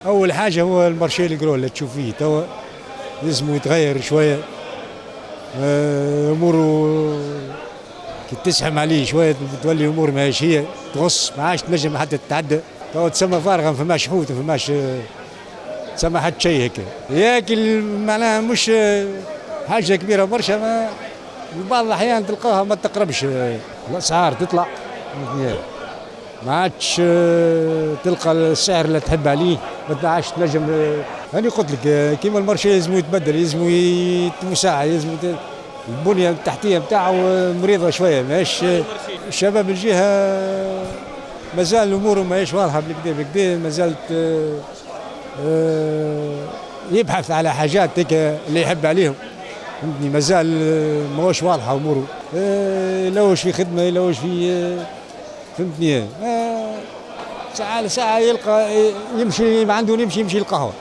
أول حاجة هو المارشي الجرو اللي تشوف فيه توا لازم يتغير شوية. أموره كي تسحم عليه شوية تولي أمور ماهيش هي تغص، ما عادش تنجم حتى تتعدى. توا تسمى فارغة، ما فماش حوت، ما فماش تسمى حتى شيء هيك ياكل، معناها مش حاجة كبيرة برشا. ما بعض الأحيان تلقاها ما تقربش، الأسعار تطلع، ما عادش تلقى السعر اللي تحب عليه، ما عادش تنجم. أنا قلت لك كيما المارشي لازم يتبدل، لازم يتوسع، لازم البنية التحتية نتاعو مريضة شوية. ماهيش الشباب الجهة مازال الأمور ماهيش واضحة بالكدا بالكدا، مازالت يبحث على حاجات هيك اللي يحب عليهم، فهمتني. مازال ماهوش واضحة أموره، يلوش في خدمة، يلوش في، فهمتني. ساعة لساعة يلقى يمشي، ما عنده يمشي القهوة.